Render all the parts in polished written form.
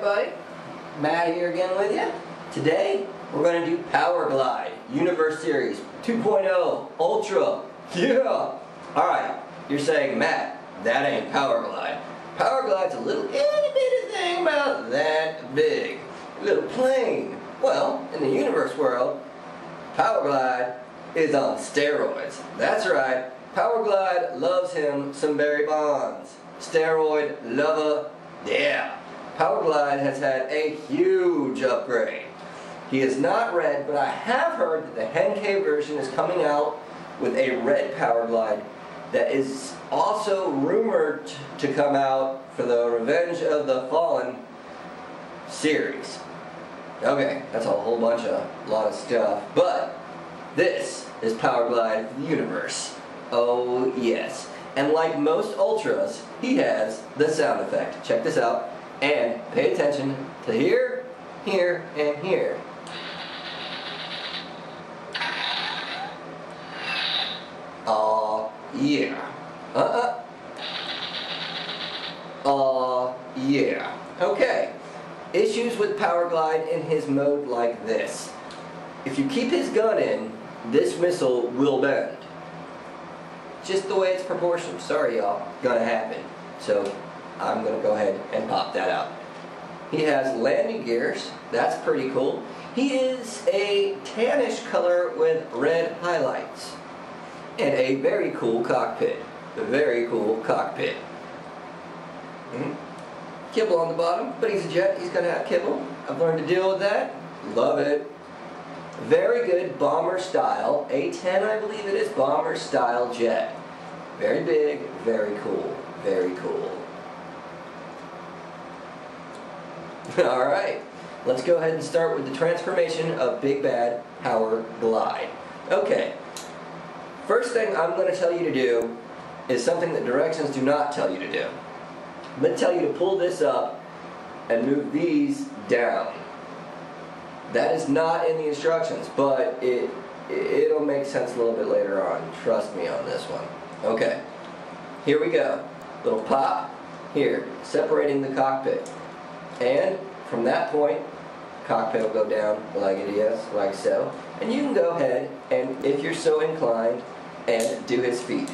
everybody, Matt here again with you. Today we're going to do Powerglide Universe Series 2.0 Ultra. Yeah! Alright, you're saying, Matt, that ain't Powerglide. Powerglide's a little itty bitty thing about that big. A little plane. Well, in the universe world, Powerglide is on steroids. That's right, Powerglide loves him some Barry Bonds. Steroid lover, yeah. Powerglide has had a huge upgrade. He is not red, but I have heard that the Henkei version is coming out with a red Powerglide that is also rumored to come out for the Revenge of the Fallen series. Okay, that's a whole bunch of lot of stuff, but this is Powerglide for the universe. Oh yes. And like most Ultras, he has the sound effect. Check this out. And pay attention to here, here, and here. Yeah. Yeah. Okay. Issues with Powerglide in his mode like this. If you keep his gun in, this missile will bend. Just the way it's proportioned. Sorry y'all, gonna happen. So I'm gonna go ahead and pop that out. He has landing gears, that's pretty cool. He is a tannish color with red highlights. And a very cool cockpit. A very cool cockpit. Kibble on the bottom, but he's a jet, he's gonna have kibble. I've learned to deal with that. Love it. Very good bomber style, A-10 I believe it is, bomber style jet. Very big, very cool, very cool. Alright, let's go ahead and start with the transformation of Big Bad Powerglide. Okay, first thing I'm going to tell you to do is something that directions do not tell you to do. I'm going to tell you to pull this up and move these down. That is not in the instructions, but it'll make sense a little bit later on. Trust me on this one. Okay, here we go. Little pop here, separating the cockpit. And from that point, cockpit will go down like it is, like so. And you can go ahead and, if you're so inclined, and do his feet.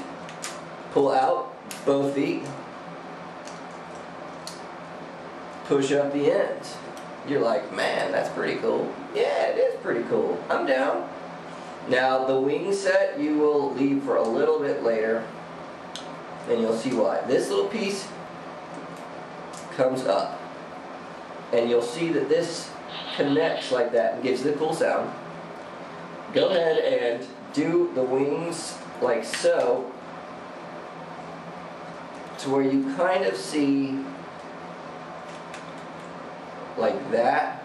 Pull out both feet. Push up the ends. You're like, man, that's pretty cool. Yeah, it is pretty cool. I'm down. Now, the wing set you will leave for a little bit later, and you'll see why. This little piece comes up, and you'll see that this connects like that and gives the cool sound. Go ahead and do the wings like so, to where you kind of see like that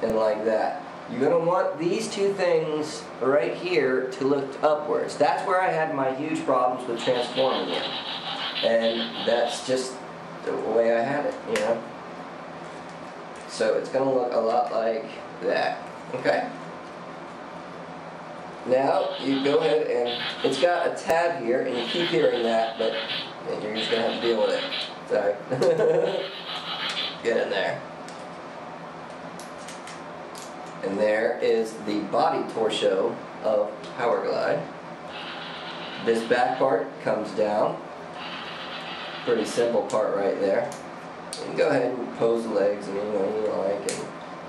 and like that. You're going to want these two things right here to look upwards. That's where I had my huge problems with transforming it. And that's just the way I had it, you know. So it's going to look a lot like that. Okay? Now you go ahead and it's got a tab here, and you keep hearing that, but you're just going to have to deal with it. Sorry. Get in there. And there is the body torso of Powerglide. This back part comes down. Pretty simple part right there. You can go ahead and pose the legs any way you like and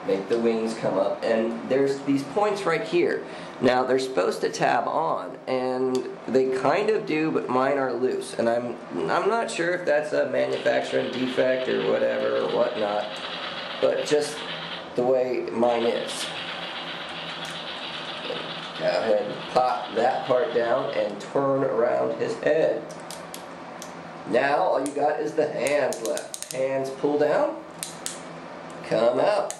make the wings come up. And there's these points right here. Now they're supposed to tab on, and they kind of do, but mine are loose. And I'm not sure if that's a manufacturing defect or whatever or whatnot, but just the way mine is. Go ahead and pop that part down and turn around his head. Now all you got is the hands left. Hands pull down, come out.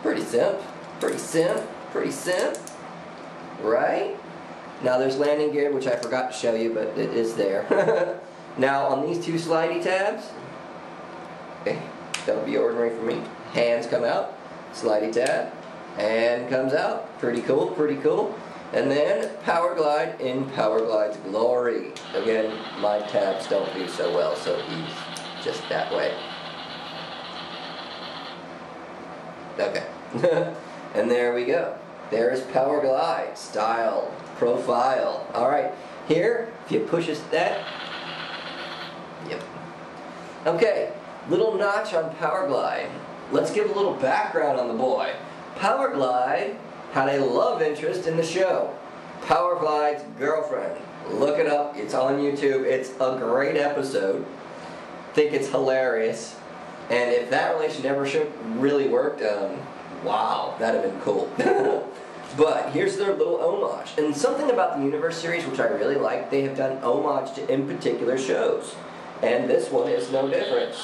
Pretty simple, pretty simple, pretty simple, right? Now there's landing gear, which I forgot to show you, but it is there. Now on these two slidey tabs, okay, that'll be ordinary for me. Hands come out, slidey tab, hand comes out. Pretty cool, pretty cool. And then Powerglide in Powerglide's glory. Again, my tabs don't do so well, so he's just that way. Okay. And there we go. There's powerglide, style, profile. Alright, here, if you push that, yep. Okay, little notch on powerglide. Let's give a little background on the boy. Powerglide had a love interest in the show. Powerglide's girlfriend. Look it up, it's on YouTube. It's a great episode. Think it's hilarious. And if that relationship really worked, wow, that'd have been cool. But here's their little homage. And something about the Universe series which I really like, they have done homage to in particular shows. And this one is no different.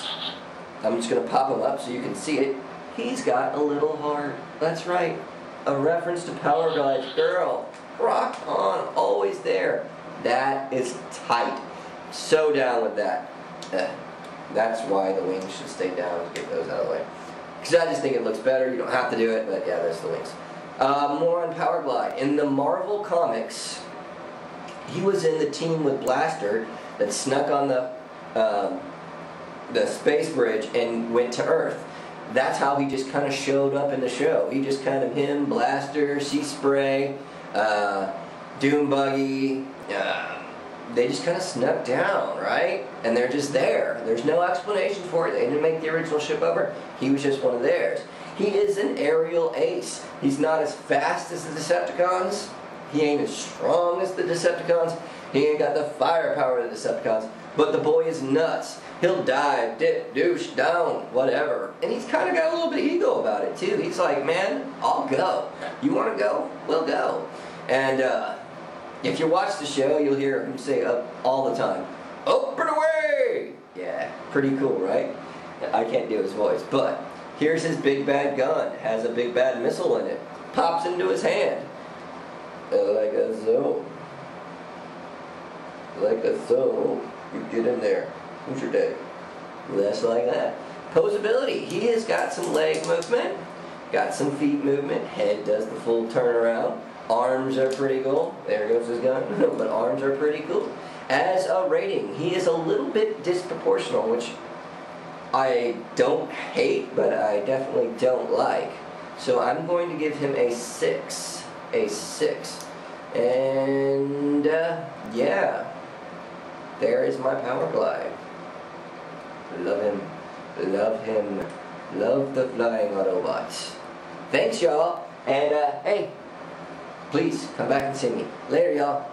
I'm just going to pop him up so you can see it. He's got a little heart. That's right. A reference to Powerglide's girl. Rock on, always there. That is tight. So down with that. That's why the wings should stay down to get those out of the way. Because I just think it looks better. You don't have to do it, but yeah, there's the wings. More on Powerglide. In the Marvel comics, he was in the team with Blaster that snuck on the space bridge and went to Earth. That's how he just kind of showed up in the show. He just kind of, him, Blaster, Sea Spray, Doom Buggy, they just kind of snuck down, right? And they're just there. There's no explanation for it. They didn't make the original ship over. He was just one of theirs. He is an aerial ace. He's not as fast as the Decepticons. He ain't as strong as the Decepticons. He ain't got the firepower of the Decepticons. But the boy is nuts. He'll dive, dip, douche, down, whatever. And he's kind of got a little bit of ego about it, too. He's like, man, I'll go. You want to go? We'll go. And if you watch the show, you'll hear him say all the time, "Up and away!" Yeah, pretty cool, right? I can't do his voice, but here's his big bad gun. Has a big bad missile in it. Pops into his hand. Like a so. Like a so. You get in there. Who's your daddy? Less like that. Posability. He has got some leg movement. Got some feet movement. Head does the full turnaround. Arms are pretty cool. There goes his gun. But arms are pretty cool. As a rating, he is a little bit disproportional, which I don't hate, but I definitely don't like. So I'm going to give him a 6. A 6. And, yeah. There is my Powerglide. Love him. Love him. Love the flying Autobots. Thanks, y'all. And, hey, please come back and see me. Later, y'all.